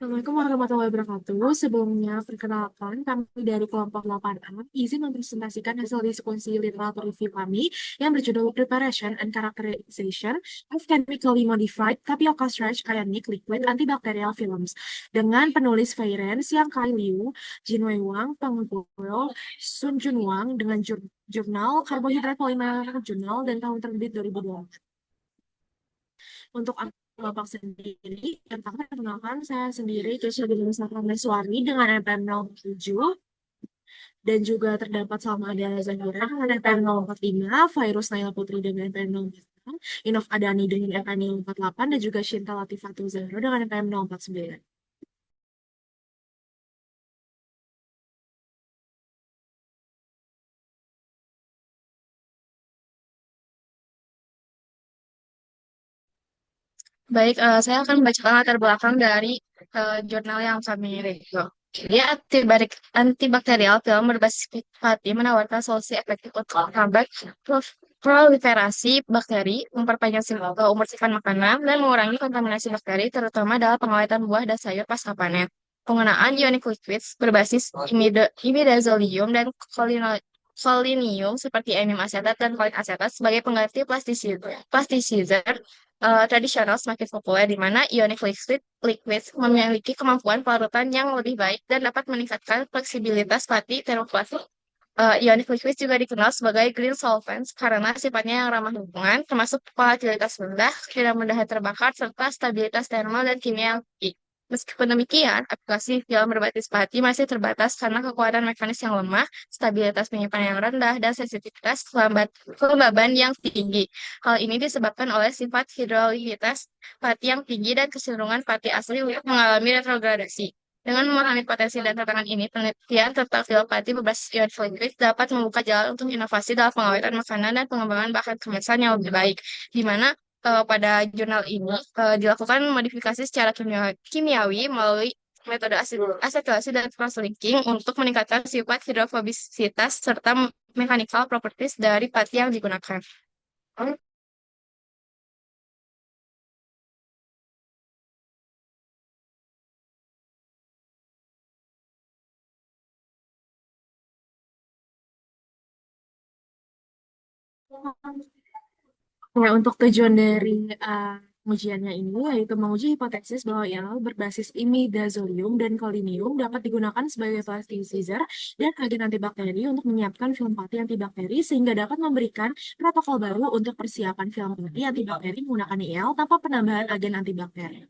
Assalamualaikum warahmatullahi wabarakatuh. Sebelumnya, perkenalkan kami dari kelompok 8A izin mempresentasikan hasil diskusi literatur review kami yang berjudul Preparation and Characterization of Chemically Modified Tapioca Starch Ionic Liquid Antibacterial Films dengan penulis Feiren, Xiang Kai Liu, Jinwei Wang, Peng Guo, Sun Jun Wang dengan jurnal Carbohydrate Polymer Journal dan tahun terbit 2020. Untuk kelompok sendiri, pertama perkenalkan saya sendiri Keisha Gilesar Rameswari dengan NPM 07 dan juga terdapat Salmada Zahira dengan NPM 045, Virus Naila Putri dengan NPM 046, Inov Adani dengan NPM 048 dan juga Shinta Latifatul Zahra dengan NPM 049. Baik, saya akan membacakan latar belakang dari jurnal yang kami review. Jadi, antibakterial film berbasis Fati menawarkan solusi efektif untuk menghambat proliferasi bakteri, memperpanjang umur simpan makanan, dan mengurangi kontaminasi bakteri, terutama dalam pengawetan buah dan sayur pasca panen. Penggunaan ionic liquids berbasis imidazolium dan kolinium seperti emium asetat dan folic asetat sebagai pengganti plasticizer tradisional semakin populer di mana liquids memiliki kemampuan pelarutan yang lebih baik dan dapat meningkatkan fleksibilitas pati termoplastik. Ionic liquids juga dikenal sebagai green solvents karena sifatnya yang ramah lingkungan, termasuk volatilitas rendah, tidak mudah terbakar, serta stabilitas termal dan kimia yang tinggi. Meskipun demikian, aplikasi film berbasis pati masih terbatas karena kekuatan mekanis yang lemah, stabilitas penyimpanan yang rendah, dan sensitivitas kelembaban yang tinggi. Hal ini disebabkan oleh sifat hidrolikitas pati yang tinggi dan kecenderungan pati asli untuk mengalami retrogradasi. Dengan memahami potensi dan tantangan ini, penelitian tentang film pati berbasis ion liquid dapat membuka jalan untuk inovasi dalam pengawetan makanan dan pengembangan bahan kemasan yang lebih baik, di mana pada jurnal ini dilakukan modifikasi secara kimiawi melalui metode asetilasi dan cross-linking untuk meningkatkan sifat hidrofobisitas serta mechanical properties dari pati yang digunakan. Nah, untuk tujuan dari ujiannya ini yaitu menguji hipotesis bahwa IL berbasis imidazolium dan kolinium dapat digunakan sebagai plasticizer dan agen antibakteri untuk menyiapkan film pati antibakteri sehingga dapat memberikan protokol baru untuk persiapan film pati antibakteri menggunakan IL tanpa penambahan agen antibakteri.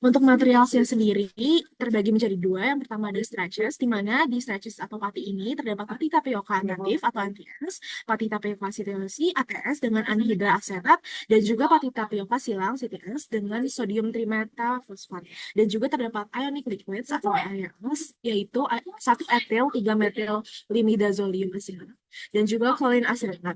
Untuk materialnya sendiri terbagi menjadi dua. Yang pertama ada stretches, di mana di stretches atau pati ini terdapat pati tapioka natif atau NTS, pati tapioka CTOC ATS dengan anhidra asetat, dan juga pati tapioka silang CTS dengan sodium trimetafosfat. Dan juga terdapat ionic liquids atau IOS, yaitu 1 etil 3 metil limidazolium asetat dan juga kolin asetat.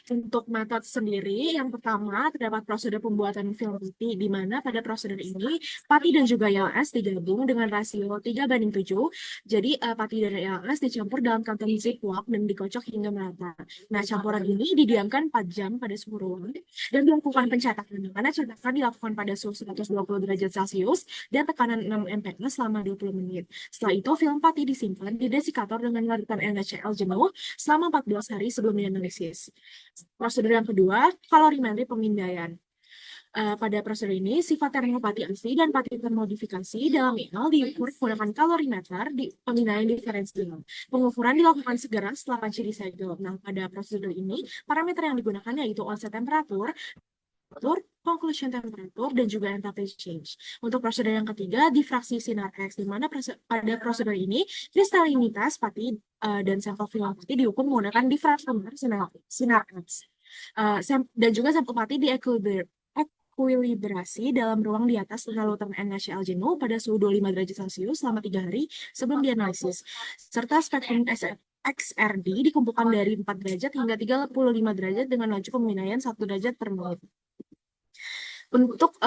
Untuk metode sendiri, yang pertama terdapat prosedur pembuatan film pati, di mana pada prosedur ini pati dan juga ILS digabung dengan rasio 3:7. Jadi pati dan ILS dicampur dalam kantong ziplock dan dikocok hingga merata. Nah, campuran ini didiamkan 4 jam pada suhu ruang dan dilakukan pencetakan. Karena cetakan dilakukan pada suhu 120 derajat Celcius dan tekanan 6 mPa selama 20 menit. Setelah itu, film pati disimpan di desikator dengan larutan NaCl jenuh selama 14 hari sebelum dianalisis. Prosedur yang kedua, kalorimetri pemindaian. Pada prosedur ini, sifat termopati asli dan pati termodifikasi dalam IL diukur menggunakan kalorimeter di pemindaian diferensial. Pengukuran dilakukan segera setelah panci disegel. Nah, pada prosedur ini, parameter yang digunakan yaitu onset temperatur, conclusion temperatur, dan juga enthalpy change. Untuk prosedur yang ketiga, difraksi sinar X, di mana pada prosedur ini, kristalinitas pati dan sampel film pati diukur menggunakan difraktometer sinar X. Dan juga sampel pati ekuilibrasi dalam ruang di atas larutan NaCl jenuh pada suhu 25 derajat Celcius selama 3 hari sebelum dianalisis. Serta spektrum XRD dikumpulkan dari 4 derajat hingga 35 derajat dengan laju pemindaian 1 derajat per menit. Untuk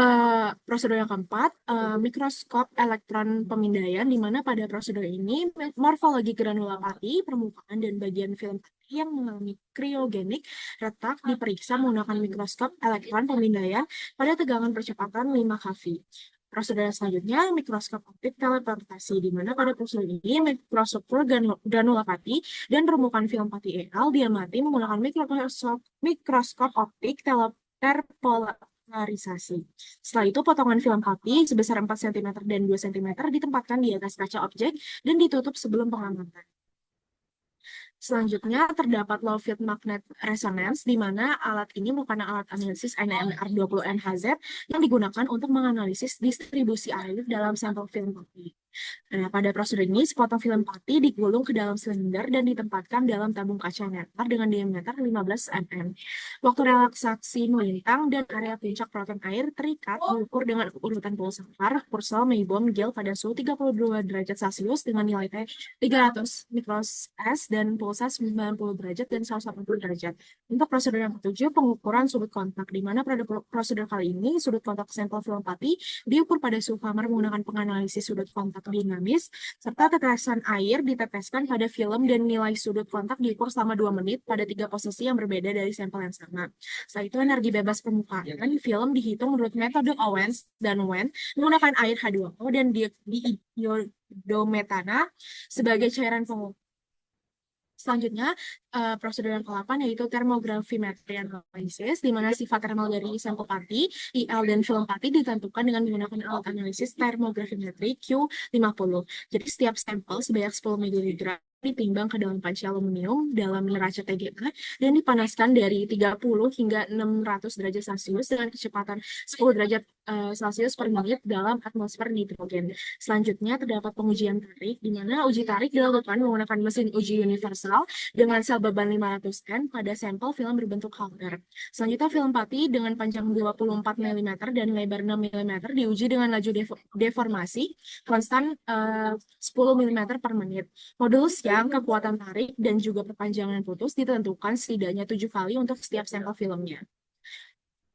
prosedur yang keempat, mikroskop elektron pemindaian, di mana pada prosedur ini morfologi granula pati, permukaan, dan bagian film pati yang mengalami kriogenik retak diperiksa menggunakan mikroskop elektron pemindaian pada tegangan percepatan 5 kV. Prosedur yang selanjutnya, mikroskop optik teleportasi, di mana pada prosedur ini mikrostruktur granula pati dan permukaan film pati EL diamati menggunakan mikroskop optik terpolarisasi. Setelah itu, potongan film pati sebesar 4 cm dan 2 cm ditempatkan di atas kaca objek dan ditutup sebelum pengamatan. Selanjutnya, terdapat low field magnet resonance, di mana alat ini merupakan alat analisis NMR20 NHZ yang digunakan untuk menganalisis distribusi air dalam sampel film pati. Nah, pada prosedur ini, sepotong film pati digulung ke dalam silinder dan ditempatkan dalam tabung kaca netar dengan diameter 15 mm. Waktu relaksasi melintang dan area puncak protein air terikat diukur dengan urutan pulsar Purcell Maybaum Gel pada suhu 32 derajat Celcius dengan nilai T 300 mikros S dan pulsa 90 derajat dan 180 derajat. Untuk prosedur yang ketujuh, pengukuran sudut kontak, di mana pada prosedur kali ini sudut kontak sampel film pati diukur pada suhu kamar menggunakan penganalisis sudut kontak dinamis, serta tetesan air diteteskan pada film dan nilai sudut kontak diukur selama 2 menit pada 3 posisi yang berbeda dari sampel yang sama. Setelah itu, energi bebas permukaan film dihitung menurut metode Owens dan Wen menggunakan air H2O dan diodometana sebagai cairan pengukur. Selanjutnya, prosedur yang ke-8 yaitu termografimetri analisis, di mana sifat termal dari sampel pati, IL, dan film pati ditentukan dengan menggunakan alat analisis termografimetri Q50. Jadi, setiap sampel sebanyak 10 mg ditimbang ke dalam panci aluminium dalam neraca TGA dan dipanaskan dari 30 hingga 600 derajat Celcius dengan kecepatan 10 derajat Celcius per menit dalam atmosfer nitrogen. Selanjutnya, terdapat pengujian tarik, di mana uji tarik dilakukan menggunakan mesin uji universal dengan sel beban 500 N pada sampel film berbentuk halter. Selanjutnya, film pati dengan panjang 24 mm dan lebar 6 mm diuji dengan laju deformasi konstan 10 mm per menit. Modulus yang kekuatan tarik dan juga perpanjangan putus ditentukan setidaknya 7 kali untuk setiap sampel filmnya.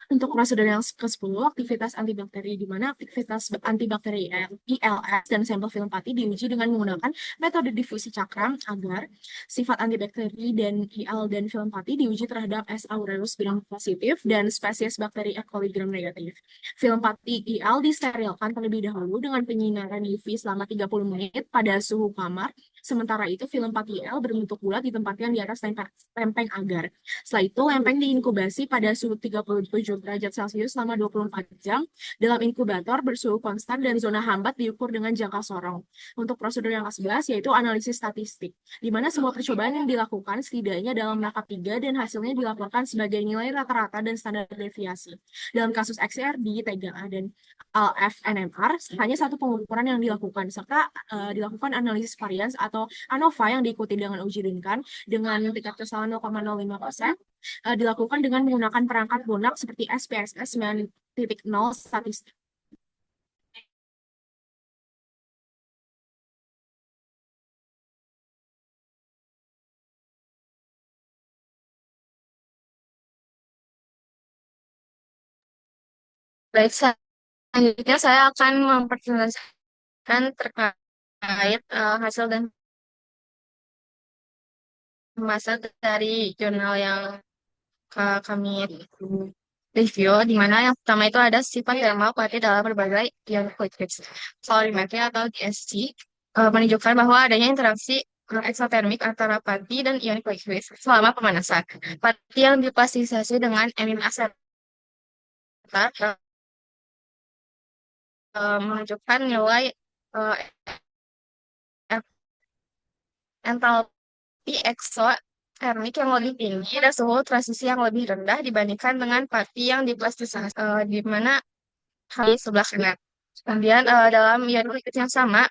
Untuk prosedur yang ke-10, aktivitas antibakteri, di mana aktivitas antibakteri ILS dan sampel film pati diuji dengan menggunakan metode difusi cakram agar sifat antibakteri dan IL dan film pati diuji terhadap S. aureus gram positif dan spesies bakteri E. coli gram negatif. Film pati IL disterilkan terlebih dahulu dengan penyinaran UV selama 30 menit pada suhu kamar. Sementara itu, film pati IL berbentuk bulat ditempatkan di atas lempeng agar. Setelah itu, lempeng diinkubasi pada suhu 37 derajat Celcius selama 24 jam dalam inkubator bersuhu konstan dan zona hambat diukur dengan jangka sorong. Untuk prosedur yang ke-11 yaitu analisis statistik, di mana semua percobaan yang dilakukan setidaknya dalam rangka 3 dan hasilnya dilaporkan sebagai nilai rata-rata dan standar deviasi. Dalam kasus XRD, TGA, dan LFNMR, hanya satu pengukuran yang dilakukan, serta dilakukan analisis varians atau ANOVA yang diikuti dengan uji Duncan dengan tingkat kesalahan 0,05%, dilakukan dengan menggunakan perangkat lunak seperti SPSS 9.0 statistik. Baik, selanjutnya saya akan memperjelaskan terkait hasil dan masa dari jurnal yang kami review, di mana yang pertama itu ada sifat thermal pati dalam berbagai ion liquids. Colorimetry atau DSC menunjukkan bahwa adanya interaksi eksotermik antara pati dan ion liquids selama pemanasan. Pati yang diplastisasi dengan amino asetat menunjukkan nilai uh, entalpi eksotermik yang lebih tinggi dan suhu transisi yang lebih rendah dibandingkan dengan pati yang diplastisasi, di mana hal di sebelah kanan. Kemudian dalam ion liquid yang sama,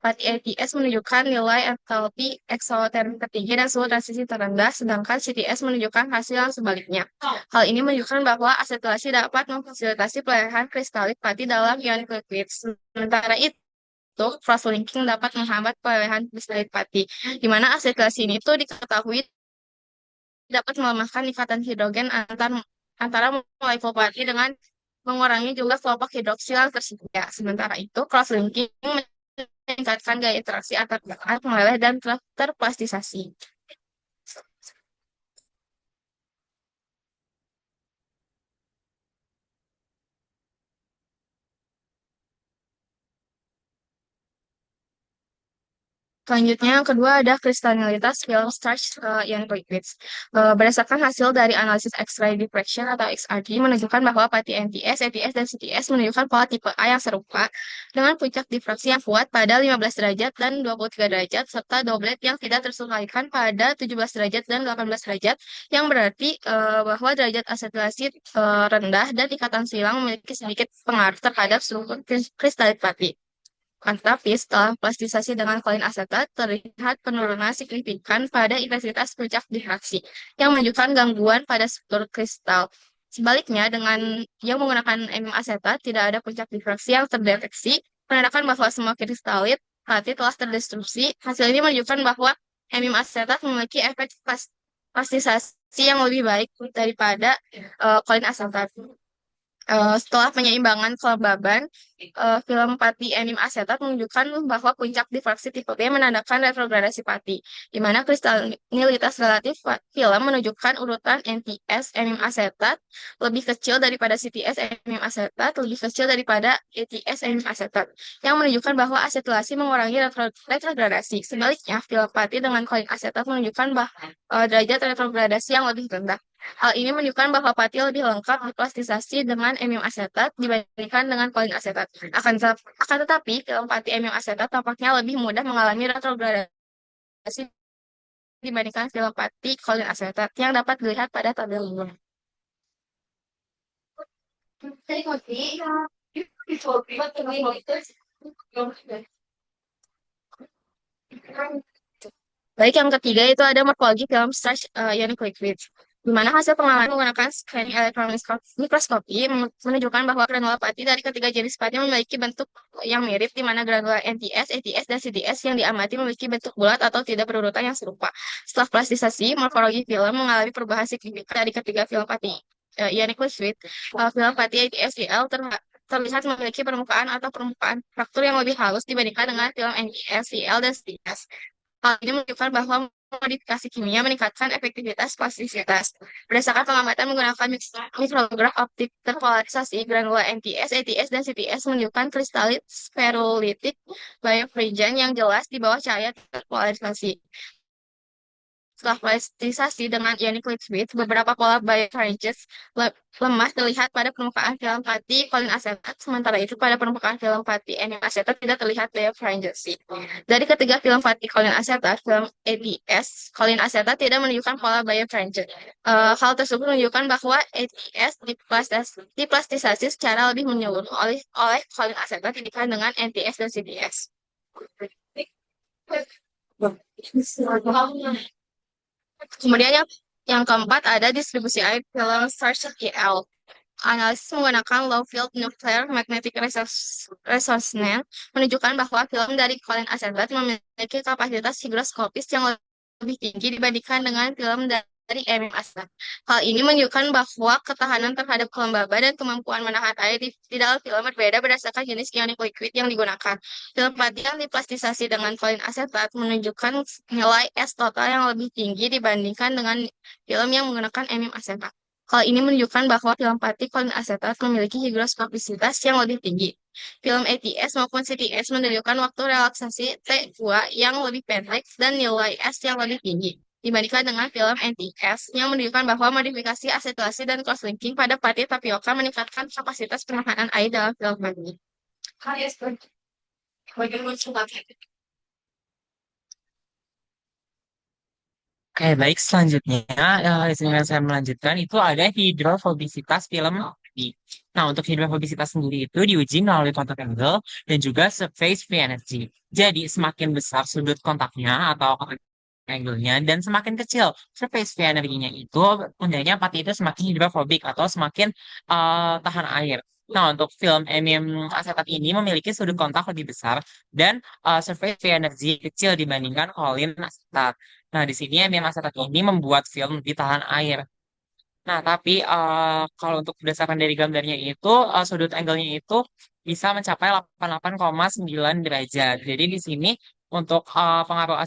pati ATS menunjukkan nilai entalpi eksotermik tertinggi dan suhu transisi terendah, sedangkan CTS menunjukkan hasil yang sebaliknya. Hal ini menunjukkan bahwa asetilasi dapat memfasilitasi pelelehan kristalik pati dalam ion liquid. Sementara itu, cross-linking dapat menghambat pelelehan kristalik pati, di mana asetilasi ini tuh diketahui dapat melemahkan ikatan hidrogen antara molekul pati dengan mengurangi jumlah kelompok hidroksil yang tersedia. Sementara itu, cross-linking meningkatkan gaya interaksi antar bahan, meleleh, dan terplastisasi. Selanjutnya, yang kedua ada kristalinitas film starch yang liquids. Berdasarkan hasil dari analisis X-ray diffraction atau XRD menunjukkan bahwa pati NTS, ETS, dan CTS menunjukkan pola tipe A yang serupa dengan puncak difraksi yang kuat pada 15 derajat dan 23 derajat serta doublet yang tidak tersulaikan pada 17 derajat dan 18 derajat yang berarti bahwa derajat asetilasi rendah dan ikatan silang memiliki sedikit pengaruh terhadap struktur kristalit pati. Tetapi setelah plastisasi dengan koin asetat, terlihat penurunan signifikan pada intensitas puncak difraksi yang menunjukkan gangguan pada struktur kristal. Sebaliknya, dengan yang menggunakan emium asetat, tidak ada puncak difraksi yang terdeteksi, menandakan bahwa semua kristalit pati telah terdestruksi. Hasil ini menunjukkan bahwa emium asetat memiliki efek plastisasi yang lebih baik daripada koin asetat. Setelah penyeimbangan kelembaban, film pati enim asetat menunjukkan bahwa puncak difraksi tipe B menandakan retrogradasi pati, di mana kristalinitas relatif film menunjukkan urutan NTS enim asetat lebih kecil daripada CTS enim asetat lebih kecil daripada ETS enim asetat, yang menunjukkan bahwa asetilasi mengurangi retrogradasi. Sebaliknya, film pati dengan koin asetat menunjukkan bahwa derajat retrogradasi yang lebih rendah. Hal ini menunjukkan bahwa pati lebih lengkap diplastisasi dengan emium asetat dibandingkan dengan koin asetat. Akan tetapi, film pati emium asetat tampaknya lebih mudah mengalami retrogradasi dibandingkan film pati koin asetat yang dapat dilihat pada tabel ini. Baik, yang ketiga itu ada morfologi film starch ionic liquid, di mana hasil pengamatan menggunakan scanning electron microscopy menunjukkan bahwa granula pati dari ketiga jenis pati memiliki bentuk yang mirip, di mana granula NTS, ETS, dan CTS yang diamati memiliki bentuk bulat atau tidak berurutan yang serupa. Setelah plastisasi, morfologi film mengalami perubahan signifikan dari ketiga film pati ionic liquid. Film pati ATS-CL terlihat memiliki permukaan fraktur yang lebih halus dibandingkan dengan film NTS, CL, dan CTS. Hal ini menunjukkan bahwa modifikasi kimia meningkatkan efektivitas plastisitas. Berdasarkan pengamatan menggunakan mikrograf optik terpolarisasi, granula NTS, ATS, dan CTS menunjukkan kristalit sferulitik birefringent yang jelas di bawah cahaya terpolarisasi. Setelah plastisasi dengan ionic liquid, beberapa pola birefringence lemah terlihat pada permukaan film pati kolin asetat, sementara itu pada permukaan film pati enium asetat tidak terlihat birefringence. Dari ketiga film pati kolin asetat, film ATS kolin asetat tidak menunjukkan pola birefringence. Hal tersebut menunjukkan bahwa ATS diplastisasi secara lebih menyeluruh oleh kolin asetat dibandingkan dengan NTS dan CTS. Kemudian yang keempat ada distribusi air film SARS-CL. Analisis menggunakan low field nuclear magnetic resonance menunjukkan bahwa film dari kolin asetat memiliki kapasitas higroskopis yang lebih tinggi dibandingkan dengan film dari emium asetat. Hal ini menunjukkan bahwa ketahanan terhadap kelembaban dan kemampuan menahan air di dalam film berbeda berdasarkan jenis ionic liquid yang digunakan. Film pati yang diplastisasi dengan kolin asetat menunjukkan nilai S total yang lebih tinggi dibandingkan dengan film yang menggunakan emium asetat. Hal ini menunjukkan bahwa film pati kolin asetat memiliki higroskopisitas yang lebih tinggi. Film ATS maupun CTS menunjukkan waktu relaksasi T2 yang lebih pendek dan nilai S yang lebih tinggi dibandingkan dengan film NTS yang menunjukkan bahwa modifikasi asetilasi dan cross-linking pada pati tapioka meningkatkan kapasitas penahanan air dalam film pati. Oke, baik. Selanjutnya, izinkan saya melanjutkan, itu ada hidrofobisitas film tadi. Nah, untuk hidrofobisitas sendiri itu diuji melalui kontak angle dan juga surface free energy. Jadi, semakin besar sudut kontaknya atau kontak angle-nya dan semakin kecil surface free energy-nya itu, tandanya pati itu semakin hidrofobik atau semakin tahan air. Nah, untuk film emium asetat ini memiliki sudut kontak lebih besar dan surface free energy kecil dibandingkan kolin asetat. Nah, di sini emium asetat ini membuat film lebih tahan air. Nah, tapi kalau untuk berdasarkan dari gambarnya itu, sudut angle-nya itu bisa mencapai 88,9 derajat. Jadi di sini untuk pengaruh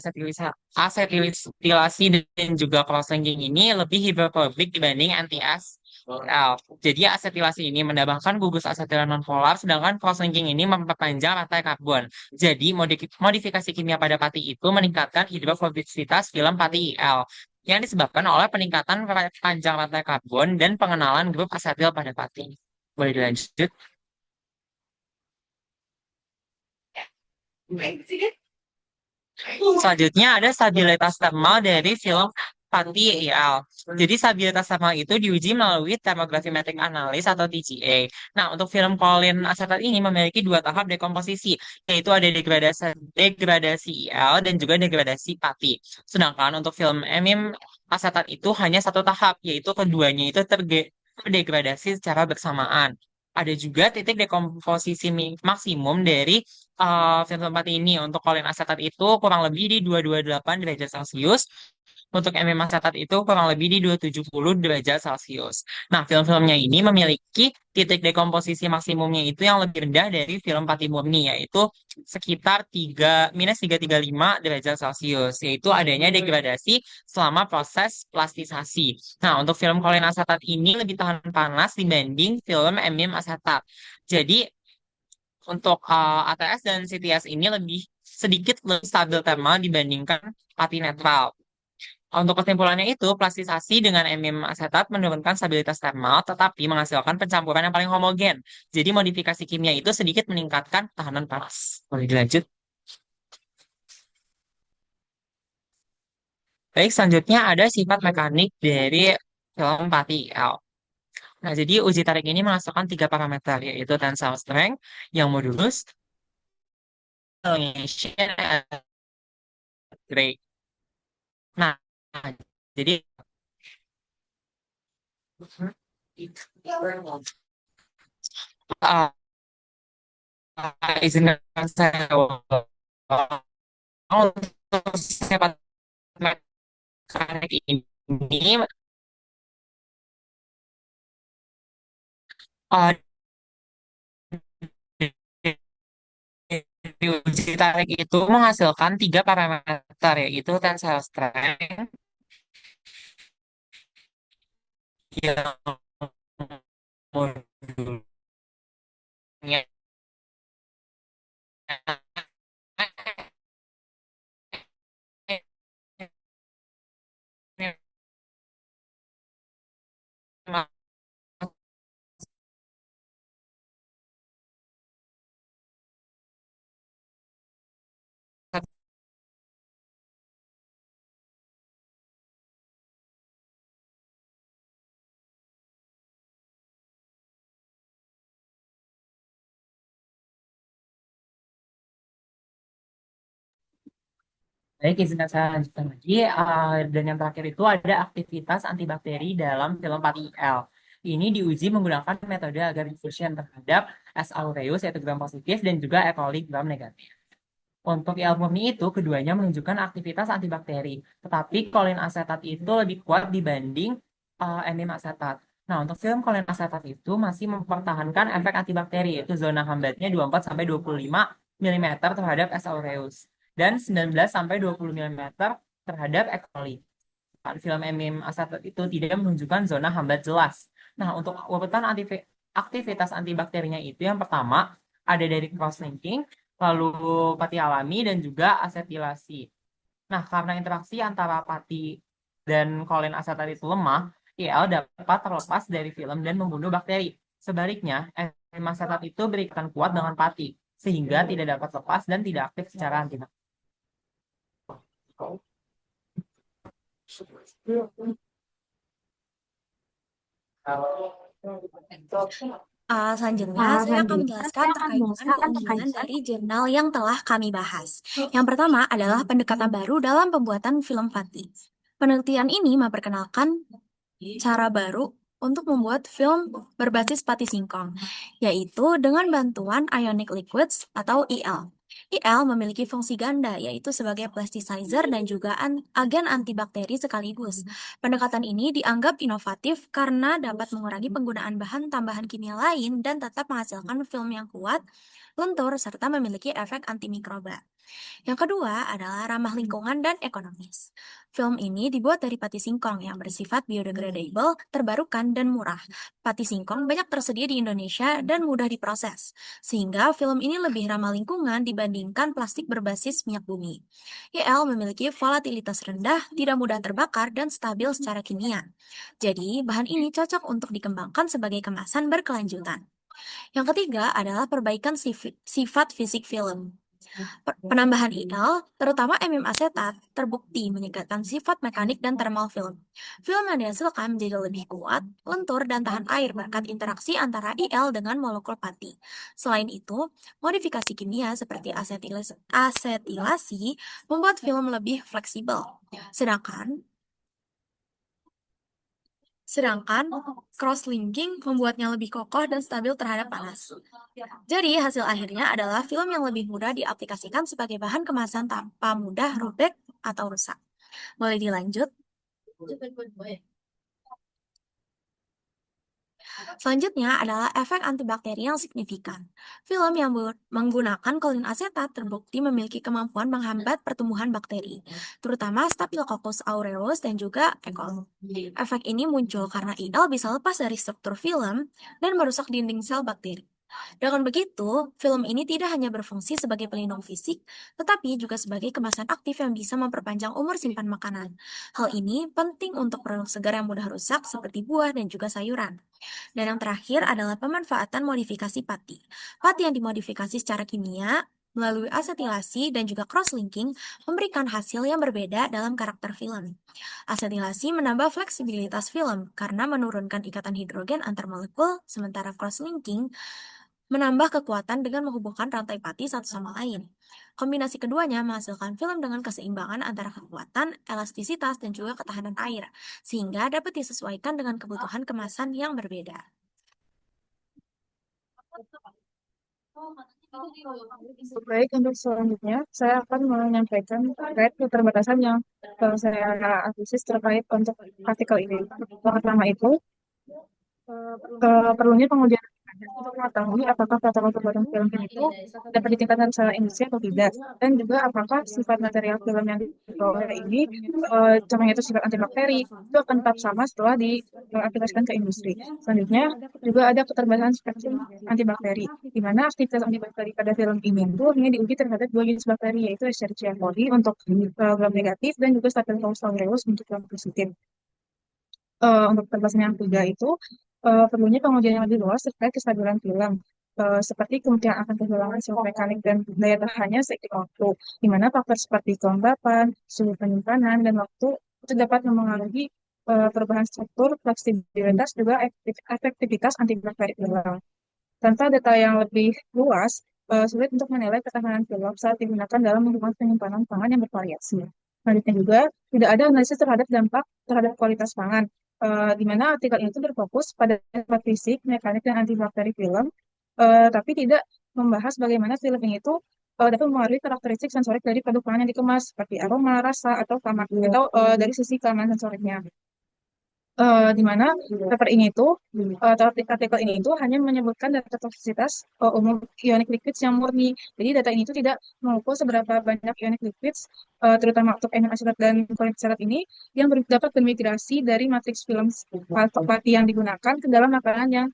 asetilasi dan juga cross-linking ini lebih hidrofobik dibanding anti-SL. Jadi asetilasi ini menambahkan gugus asetilen nonpolar, sedangkan cross-linking ini memperpanjang rantai karbon. Jadi modifikasi kimia pada pati itu meningkatkan hidrofobisitas film pati IL yang disebabkan oleh peningkatan panjang rantai karbon dan pengenalan grup asetil pada pati. Boleh dilanjut? Selanjutnya ada stabilitas thermal dari film Pati IL. Jadi stabilitas thermal itu diuji melalui thermographimetric analysis atau TGA. Nah, untuk film kolin asetat ini memiliki dua tahap dekomposisi, yaitu ada degradasi IL dan juga degradasi pati. Sedangkan untuk film amim asetat itu hanya satu tahap, yaitu keduanya itu terdegradasi secara bersamaan. Ada juga titik dekomposisi maksimum dari film tempat ini untuk kolin asetat itu kurang lebih di 228 derajat Celcius. Untuk MM asetat itu kurang lebih di 270 derajat Celcius. Nah, film-filmnya ini memiliki titik dekomposisi maksimumnya itu yang lebih rendah dari film pati murni, yaitu sekitar -335 derajat Celcius, yaitu adanya degradasi selama proses plastisasi. Nah, untuk film kolin asetat ini lebih tahan panas dibanding film MM asetat. Jadi, untuk ATS dan CTS ini sedikit lebih stabil thermal dibandingkan pati netral. Untuk kesimpulannya itu, plastisasi dengan emium asetat menurunkan stabilitas thermal, tetapi menghasilkan pencampuran yang paling homogen. Jadi modifikasi kimia itu sedikit meningkatkan tahanan panas. Boleh dilanjut? Baik, selanjutnya ada sifat mekanik dari film pati L. Nah, jadi uji tarik ini menghasilkan tiga parameter, yaitu tensile strength, yang modulus, elongation, and rate. Nah, jadi uh, izinkan saya untuk sifat mekanik ini uh, di uji tarik itu menghasilkan tiga parameter, yaitu tensile strength yang modulnya Baik, izinkan saya lanjutkan lagi. Dan yang terakhir itu ada aktivitas antibakteri dalam film 4IL. Ini diuji menggunakan metode agar diffusion terhadap S. aureus, yaitu gram positif, dan juga E. coli gram negatif. Untuk IL murni itu, keduanya menunjukkan aktivitas antibakteri. Tetapi kolin asetat itu lebih kuat dibanding enzim asetat. Nah, untuk film kolin asetat itu masih mempertahankan efek antibakteri, yaitu zona hambatnya 24-25 mm terhadap S. aureus dan 19-20 mm terhadap E. coli. Film enzim asetat itu tidak menunjukkan zona hambat jelas. Nah, untuk urutan aktivitas antibakterinya itu yang pertama ada dari cross-linking, lalu pati alami, dan juga asetilasi. Nah, karena interaksi antara pati dan kolin asetat itu lemah, IL dapat terlepas dari film dan membunuh bakteri. Sebaliknya, enzim asetat itu berikan kuat dengan pati, sehingga tidak dapat lepas dan tidak aktif secara antibakteri. Selanjutnya, saya akan menjelaskan terkait dengan keunggulan dari jurnal yang telah kami bahas. Yang pertama adalah pendekatan baru dalam pembuatan film Fati. Penelitian ini memperkenalkan cara baru untuk membuat film berbasis pati singkong, yaitu dengan bantuan ionic liquids atau IL. IL memiliki fungsi ganda, yaitu sebagai plasticizer dan juga agen antibakteri sekaligus. Pendekatan ini dianggap inovatif karena dapat mengurangi penggunaan bahan tambahan kimia lain dan tetap menghasilkan film yang kuat, lentur, serta memiliki efek antimikroba. Yang kedua adalah ramah lingkungan dan ekonomis. Film ini dibuat dari pati singkong yang bersifat biodegradable, terbarukan, dan murah. Pati singkong banyak tersedia di Indonesia dan mudah diproses, sehingga film ini lebih ramah lingkungan dibandingkan plastik berbasis minyak bumi. YL memiliki volatilitas rendah, tidak mudah terbakar, dan stabil secara kimia. Jadi, bahan ini cocok untuk dikembangkan sebagai kemasan berkelanjutan. Yang ketiga adalah perbaikan sifat fisik film. Penambahan IL, terutama MM asetat, terbukti meningkatkan sifat mekanik dan thermal film. Film yang dihasilkan menjadi lebih kuat, lentur, dan tahan air berkat interaksi antara IL dengan molekul pati. Selain itu, modifikasi kimia seperti asetilasi membuat film lebih fleksibel. Sedangkan cross-linking membuatnya lebih kokoh dan stabil terhadap panas. Jadi, hasil akhirnya adalah film yang lebih mudah diaplikasikan sebagai bahan kemasan tanpa mudah robek atau rusak. Boleh dilanjut? Selanjutnya adalah efek antibakteri yang signifikan. Film yang menggunakan kolin asetat terbukti memiliki kemampuan menghambat pertumbuhan bakteri, terutama Staphylococcus aureus dan juga E. coli. Efek ini muncul karena IL bisa lepas dari struktur film dan merusak dinding sel bakteri. Dengan begitu, film ini tidak hanya berfungsi sebagai pelindung fisik, tetapi juga sebagai kemasan aktif yang bisa memperpanjang umur simpan makanan. Hal ini penting untuk produk segar yang mudah rusak seperti buah dan juga sayuran. Dan yang terakhir adalah pemanfaatan modifikasi pati. Pati yang dimodifikasi secara kimia melalui asetilasi dan juga cross-linking memberikan hasil yang berbeda dalam karakter film. Asetilasi menambah fleksibilitas film karena menurunkan ikatan hidrogen antar molekul, sementara cross-linking menambah kekuatan dengan menghubungkan rantai pati satu sama lain. Kombinasi keduanya menghasilkan film dengan keseimbangan antara kekuatan, elastisitas, dan juga ketahanan air, sehingga dapat disesuaikan dengan kebutuhan kemasan yang berbeda. Baik, untuk selanjutnya saya akan menyampaikan terkait keterbatasan yang saya analisis terkait untuk artikel ini. Yang pertama itu, perlunya pengujian untuk mengetahui apakah protokol pembuatan film itu dapat ditingkatkan secara industri atau tidak, dan juga apakah sifat material film yang diperoleh ini, contohnya itu sifat antibakteri, itu akan tetap sama setelah diaplikasikan ke industri. Selanjutnya juga ada keterbatasan spektrum antibakteri, di mana aktivitas antibakteri pada film ini itu hanya diuji terhadap dua jenis bakteri, yaitu Escherichia coli untuk gram negatif dan juga Staphylococcus aureus untuk gram positif. Untuk keterbatasan yang ketiga itu, perlunya pengujian yang lebih luas terkait kestabilan film, seperti kemungkinan akan kehilangan sifat mekanik dan daya tahannya seiring waktu, di mana faktor seperti kelembapan, suhu penyimpanan, dan waktu itu dapat memengaruhi perubahan struktur, fleksibilitas, juga efektivitas antibakteri film. Tanpa data yang lebih luas, sulit untuk menilai ketahanan film saat digunakan dalam lingkungan penyimpanan pangan yang bervariasi. Selanjutnya juga, tidak ada analisis terhadap dampak terhadap kualitas pangan, di mana artikel itu berfokus pada sifat fisik, mekanik, dan antibakteri film, tapi tidak membahas bagaimana film itu dapat mempengaruhi karakteristik sensorik dari produk pangan yang dikemas, seperti aroma, rasa, atau dari sisi keamanan sensoriknya. Di mana paper ini itu atau artikel ini itu hanya menyebutkan data toksisitas umum ionic liquids yang murni. Jadi data ini itu tidak mengukur seberapa banyak ionic liquids, terutama untuk amino asetat dan kolesterol ini yang dapat bermigrasi dari matriks film pati yang digunakan ke dalam makanan yang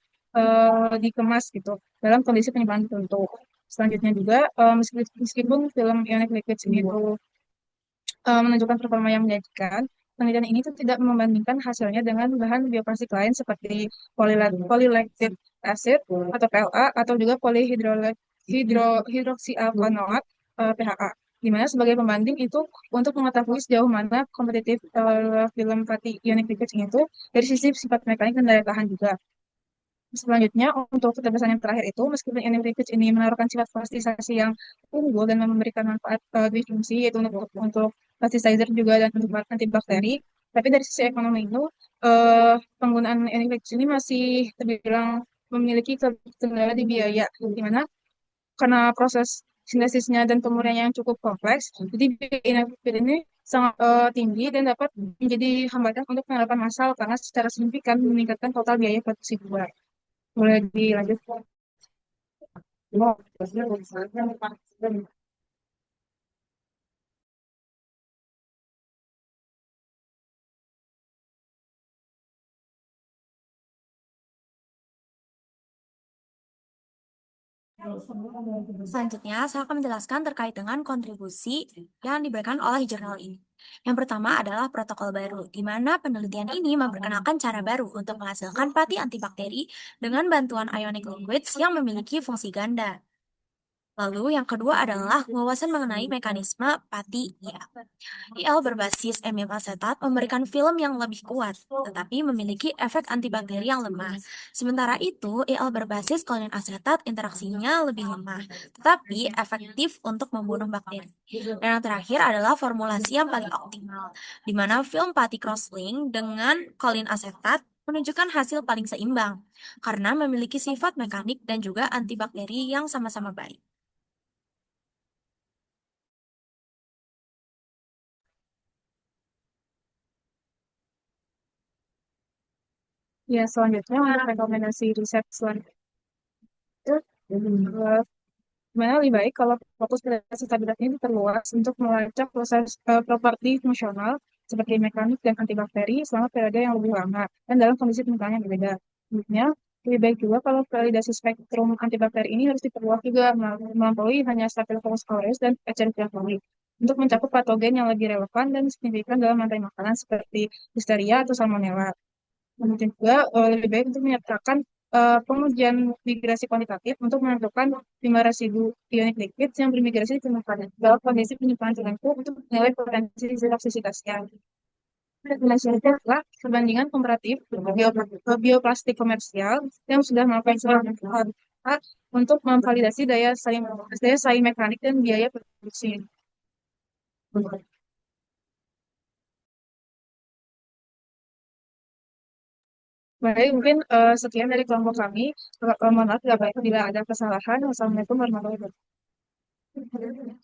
dikemas gitu dalam kondisi penyimpanan tertentu. Selanjutnya juga, meskipun film ionic liquids ini itu menunjukkan performa yang menjanjikan, penelitian ini tuh tidak membandingkan hasilnya dengan bahan bioplastik lain seperti polylactic acid atau PLA atau juga polyhidroxyalkanoat PHA. Di mana sebagai pembanding itu untuk mengetahui sejauh mana kompetitif film fatty ionic liquids itu dari sisi sifat mekanik dan daya tahan juga. Selanjutnya, untuk keterbatasan yang terakhir itu, meskipun ionic liquids ini menaruhkan sifat plastisasi yang unggul dan memberikan manfaat dui fungsi, yaitu untuk plasticizer juga dan untuk antibakteri, tapi dari sisi ekonomi itu, penggunaan ionic liquids ini masih terbilang memiliki kendala di biaya, di mana karena proses sintesisnya dan pemurniannya yang cukup kompleks. Jadi biaya inaktif ini sangat tinggi dan dapat menjadi hambatan untuk penerapan massal karena secara signifikan meningkatkan total biaya produksi gula. Boleh dilanjut? Selanjutnya, saya akan menjelaskan terkait dengan kontribusi yang diberikan oleh jurnal ini. Yang pertama adalah protokol baru, di mana penelitian ini memperkenalkan cara baru untuk menghasilkan pati antibakteri dengan bantuan ionic liquids yang memiliki fungsi ganda. Lalu yang kedua adalah wawasan mengenai mekanisme pati IL. IL berbasis emilim asetat memberikan film yang lebih kuat, tetapi memiliki efek antibakteri yang lemah. Sementara itu, IL berbasis kolin asetat interaksinya lebih lemah, tetapi efektif untuk membunuh bakteri. Dan yang terakhir adalah formulasi yang paling optimal, di mana film pati crosslink dengan kolin asetat menunjukkan hasil paling seimbang, karena memiliki sifat mekanik dan juga antibakteri yang sama-sama baik. Ya, selanjutnya untuk rekomendasi riset selanjutnya, eh, gimana lebih baik kalau fokus pada stabilitas ini diperluas untuk melacak proses properti fungsional seperti mekanik dan antibakteri selama periode yang lebih lama dan dalam kondisi penggunaan yang berbeda. Selanjutnya, lebih baik juga kalau validasi spektrum antibakteri ini harus diperluas juga melampaui hanya Staphylococcus aureus dan Escherichia coli untuk mencakup patogen yang lebih relevan dan signifikan dalam rantai makanan seperti Listeria atau Salmonella. Kemudian juga lebih baik untuk menyertakan pengujian migrasi kuantitatif untuk menentukan 5 residu ionik liquid yang bermigrasi di permukaan dalam kondisi penyimpanan tertentu untuk menilai potensi toksisitasnya. Rekomendasi adalah perbandingan komparatif bioplastik komersial yang sudah melakukan penelitian untuk memvalidasi daya saing mekanik dan biaya produksi. Baik, mungkin sekian dari kelompok kami. Mohon maaf bila ada kesalahan. Wassalamualaikum warahmatullahi wabarakatuh.